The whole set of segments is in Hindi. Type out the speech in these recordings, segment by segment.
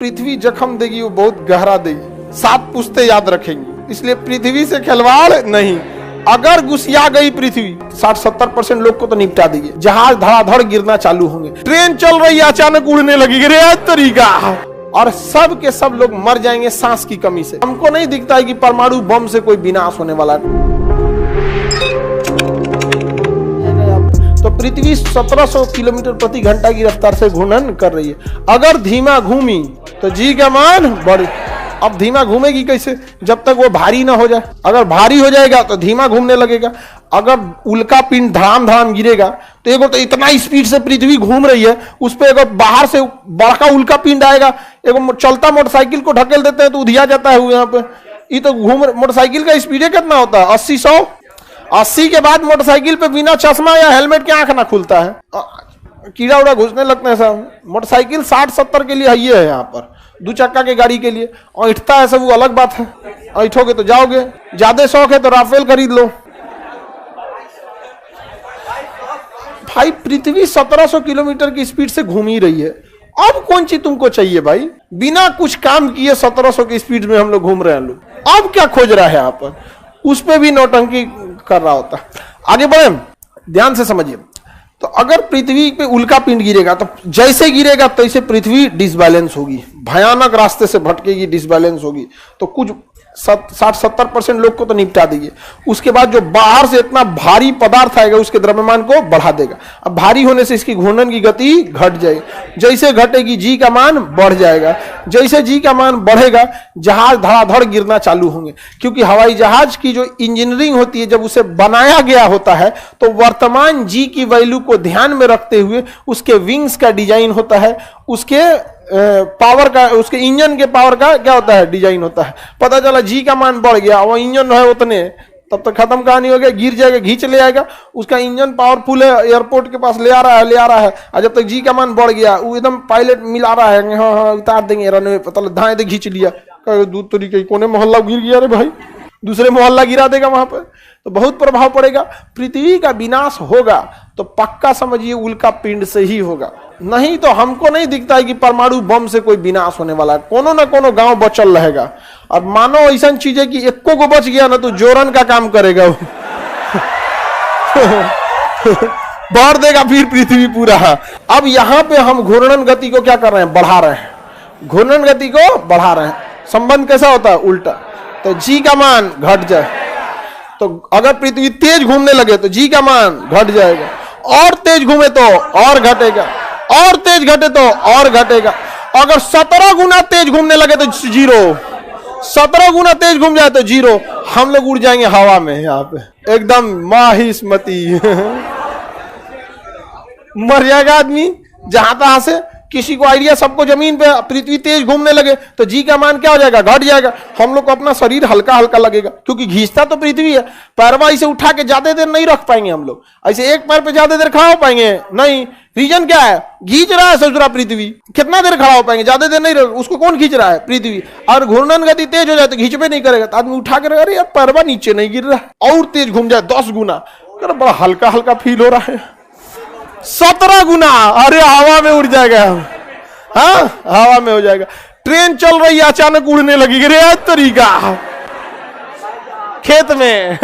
पृथ्वी जख्म देगी वो बहुत गहरा देगी, 7 पुश्ते याद रखेंगी। इसलिए पृथ्वी से खिलवाड़ नहीं। अगर घुसिया गई पृथ्वी 60-70% लोग को तो निपटा देगी। जहाज धड़ाधड़ गिरना चालू होंगे, ट्रेन चल रही है अचानक उड़ने लगी तरीका, और सब के सब लोग मर जाएंगे सांस की कमी से। हमको नहीं दिखता है कि परमाणु बम से कोई विनाश होने वाला है। तो पृथ्वी 1700 किलोमीटर प्रति घंटा की रफ्तार से घूर्णन कर रही है। अगर धीमा घूमी तो जी का मान बढ़। अब धीमा घूमेगी कैसे? जब तक वो भारी ना हो जाए। अगर भारी हो जाएगा तो धीमा घूमने लगेगा। अगर उल्का पिंड धड़ाम धड़ाम गिरेगा तो एक तो इतना स्पीड से पृथ्वी घूम रही है, उस पर अगर बाहर से बड़का उल्का पिंड आएगा, एक चलता मोटरसाइकिल को ढकेल देते हैं तो उधिया जाता है यहाँ पे। ये तो घूम, मोटरसाइकिल का स्पीड कितना होता है? 80-100। 80 के बाद मोटरसाइकिल पे बिना चश्मा या हेलमेट के आंख ना खुलता है, कीड़ा उड़ा घुसने लगते हैं सब। मोटरसाइकिल 60-70 के लिए है यहाँ पर, 2 चक्का के गाड़ी के लिए। और ऐठता है सब, वो अलग बात है। ऐठोगे तो जाओगे। ज्यादा शौक है तो राफेल खरीद लो। भाई पृथ्वी 1700 किलोमीटर की स्पीड से घूम ही रही है। अब कौन चीज तुमको चाहिए भाई? बिना कुछ काम किए 1700 की स्पीड में हम लोग घूम रहे हैं। लोग अब क्या खोज रहा है यहाँ पर? उस पर भी नौटंकी कर रहा होता। आगे बढ़े, ध्यान से समझिए। तो अगर पृथ्वी पे उल्का पिंड गिरेगा तो जैसे गिरेगा तैसे पृथ्वी डिसबैलेंस होगी, भयानक रास्ते से भटकेगी, डिसबैलेंस होगी। तो कुछ 60-70% लोग को तो निपटा देगी। उसके बाद जो बाहर से इतना भारी पदार्थ आएगा उसके द्रव्यमान को बढ़ा देगा। अब भारी होने से इसकी घूर्णन की गति घट जाएगी। जैसे घटेगी जी का मान बढ़ जाएगा। जैसे जी का मान बढ़ेगा जहाज धड़ाधड़ गिरना चालू होंगे। क्योंकि हवाई जहाज की जो इंजीनियरिंग होती है, जब उसे बनाया गया होता है तो वर्तमान जी की वैल्यू को ध्यान में रखते हुए उसके विंग्स का डिजाइन होता है, उसके पावर का, उसके इंजन के पावर का क्या होता है, डिजाइन होता है। पता चला जी का मान बढ़ गया, वो इंजन है उतने, तब तक खत्म कहानी हो गया, गिर जाएगा, घींच ले आएगा। उसका इंजन पावरफुल है, एयरपोर्ट के पास ले आ रहा है। और जब तक जी का मान बढ़ गया वो एकदम पायलट मिला रहा है, हाँ उतार देंगे रनवे, पता लगा धाए दे घींच लिया, दूध तरीके कोने मोहल्ला गिर गया रे भाई, दूसरे मोहल्ला गिरा देगा वहां पर, तो बहुत प्रभाव पड़ेगा। पृथ्वी का विनाश होगा तो पक्का समझिए उल्का पिंड से ही होगा। नहीं तो हमको नहीं दिखता है कि परमाणु बम से कोई विनाश होने वाला है। कोनो ना कोनो गांव बचल रहेगा। और मानो ऐसा चीज है कि एको को बच गया ना तो जोरन का काम करेगा वो। बढ़ देगा फिर पृथ्वी पूरा। अब यहाँ पे हम घूर्णन गति को क्या कर रहे हैं? बढ़ा रहे हैं। घूर्णन गति को बढ़ा रहे हैं। संबंध कैसा होता है? उल्टा। तो जी का मान घट जाए, तो अगर पृथ्वी तेज घूमने लगे तो जी का मान घट जाएगा, और तेज घूमे तो और घटेगा, और तेज घटे तो और घटेगा। अगर 17 गुना तेज घूमने लगे तो 0, 17 गुना तेज घूम जाए तो 0। हम लोग उड़ जाएंगे हवा में, यहाँ पे एकदम माहिस्मती। मर जाएगा आदमी जहां तहां से। किसी को आइडिया, सबको जमीन पे पृथ्वी तेज घूमने लगे तो जी का मान क्या हो जाएगा? घट जाएगा। हम लोग को अपना शरीर हल्का हल्का लगेगा, क्योंकि घींचता तो पृथ्वी है। पैरवा इसे उठा के ज्यादा देर नहीं रख पाएंगे हम लोग। ऐसे एक पैर पे ज्यादा देर खड़ा हो पाएंगे नहीं। रीजन क्या है? घींच रहा है ससुरा पृथ्वी। कितना देर खड़ा हो पाएंगे? ज्यादा देर नहीं रह, उसको कौन खींच रहा है? पृथ्वी। और घूर्णन गति तेज हो जाए तो घींचबे नहीं करेगा, तो आदमी उठा के, अरे यार पैरवा नीचे नहीं गिर रहा है, और तेज घूम जाए 10 गुना, बड़ा हल्का हल्का फील हो रहा है। 17 गुना, अरे हवा में उड़ जाएगा। हाँ, हवा में हो जाएगा। ट्रेन चल रही है अचानक उड़ने लगी तरीका, खेत में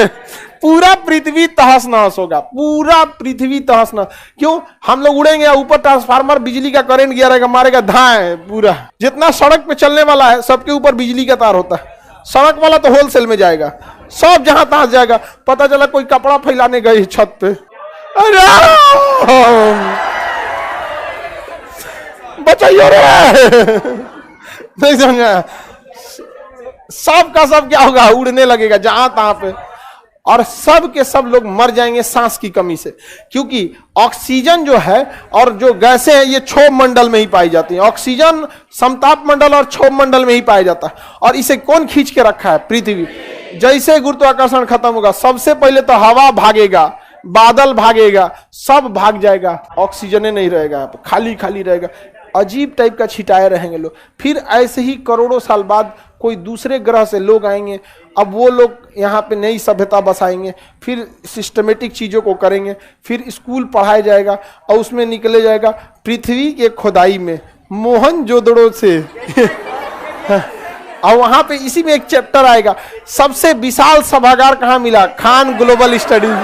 पूरा पृथ्वी तहस नहस होगा। पूरा पृथ्वी तहस नहस। क्यों? हम लोग उड़ेंगे, ऊपर ट्रांसफार्मर बिजली का करंट गिरा रहेगा, मारेगा धाए पूरा। जितना सड़क पे चलने वाला है सबके ऊपर बिजली का तार होता है। सड़क वाला तो होलसेल में जाएगा, सब जहां तहां जाएगा। पता चला कोई कपड़ा फैलाने गए छत पे, अरे बचाइए रे। नहीं समझा? सब का सब क्या होगा? उड़ने लगेगा जहां तहां पे, और सब के सब लोग मर जाएंगे सांस की कमी से। क्योंकि ऑक्सीजन जो है और जो गैसें हैं ये क्षोभ मंडल में ही पाई जाती हैं। ऑक्सीजन समताप मंडल और क्षोभ मंडल में ही पाया जाता है। और इसे कौन खींच के रखा है? पृथ्वी। जैसे गुरुत्वाकर्षण खत्म होगा सबसे पहले तो हवा भागेगा, बादल भागेगा, सब भाग जाएगा, ऑक्सीजन नहीं रहेगा, खाली खाली रहेगा। अजीब टाइप का छिटाए रहेंगे लोग। फिर ऐसे ही करोड़ों साल बाद कोई दूसरे ग्रह से लोग आएंगे। अब वो लोग यहाँ पे नई सभ्यता बसाएंगे, फिर सिस्टमेटिक चीज़ों को करेंगे, फिर स्कूल पढ़ाया जाएगा और उसमें निकले जाएगा पृथ्वी के खुदाई में मोहनजोदड़ो से। और वहां पे इसी में एक चैप्टर आएगा, सबसे विशाल सभागार कहां मिला, खान ग्लोबल स्टडीज।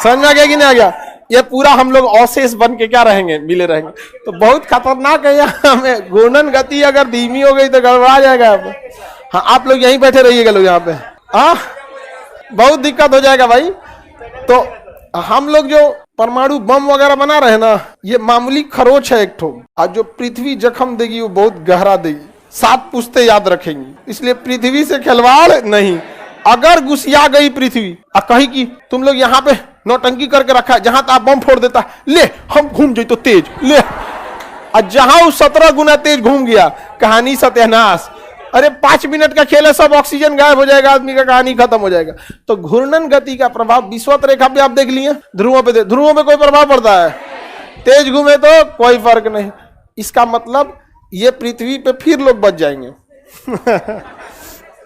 समझ में आ गया कि नहीं आ गया? ये पूरा हम लोग अवशेष बन के क्या रहेंगे, मिले रहेंगे। तो बहुत खतरनाक है यहाँ में, घूर्णन गति अगर धीमी हो गई तो गड़बड़ा जाएगा। अब हाँ, आप लोग यहीं बैठे रहिएगा लोग यहाँ पे, हाँ बहुत दिक्कत हो जाएगा भाई। तो हम लोग जो परमाणु बम वगैरह बना रहे हैं ना, ये मामूली खरोच है एक ठो, और जो पृथ्वी जख्म देगी वो बहुत गहरा देगी, 7 पुश्ते याद रखेंगी। इसलिए पृथ्वी से खिलवाड़ नहीं। अगर घुसिया गई पृथ्वी और कही कि तुम लोग यहाँ पे नौटंकी करके रखा है, जहां आप बम फोड़ देता है, ले हम घूम जाए तो तेज ले, और जहां वो 17 गुना तेज घूम गया, कहानी सत्यानाश। अरे 5 मिनट का खेल है, सब ऑक्सीजन गायब हो जाएगा, आदमी का कहानी खत्म हो जाएगा। तो घूर्णन गति का प्रभाव विषुवत रेखा पे आप देख लिए, ध्रुवों पे ध्रुवों पे कोई प्रभाव पड़ता है, तेज घूमे तो कोई फर्क नहीं। इसका मतलब ये पृथ्वी पे फिर लोग बच जाएंगे।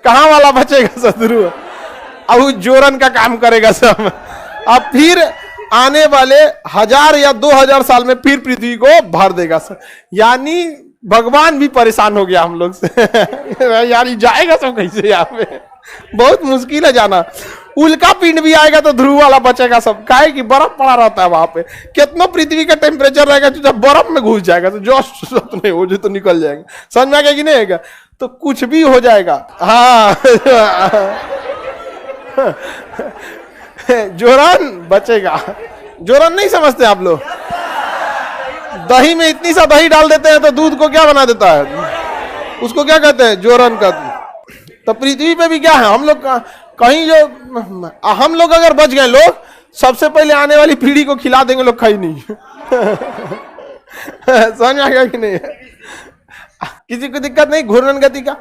कहां वाला बचेगा शत्रु, अब जोरन का काम करेगा सब। अब फिर आने वाले 1000 या 2000 साल में फिर पृथ्वी को भर देगा सर। यानी भगवान भी परेशान हो गया हम लोग से। यानी जाएगा सब कैसे, यहाँ पे बहुत मुश्किल है जाना। उल्का पिंड भी आएगा तो ध्रुव वाला बचेगा सब, काहे कि बर्फ पड़ा रहता है वहां पे। कितना पृथ्वी का टेम्परेचर रहेगा, तो जब बर्फ में घुस जाएगा तो जो नहीं हो जो तो निकल जाएंगे। समझ में आ गया कि नहीं आएगा? तो कुछ भी हो जाएगा। हाँ जोरन बचेगा। जोरन नहीं समझते आप लोग? दही में इतनी सा दही डाल देते हैं तो दूध को क्या बना देता है, उसको क्या कहते हैं, जोरन का। तो पृथ्वी पे भी क्या है, हम लोग कहीं जो हम लोग अगर बच गए, लोग सबसे पहले आने वाली पीढ़ी को खिला देंगे, लोग खाई नहीं। समझ में आ गया कि नहीं? किसी को दिक्कत नहीं घूर्णन गति का।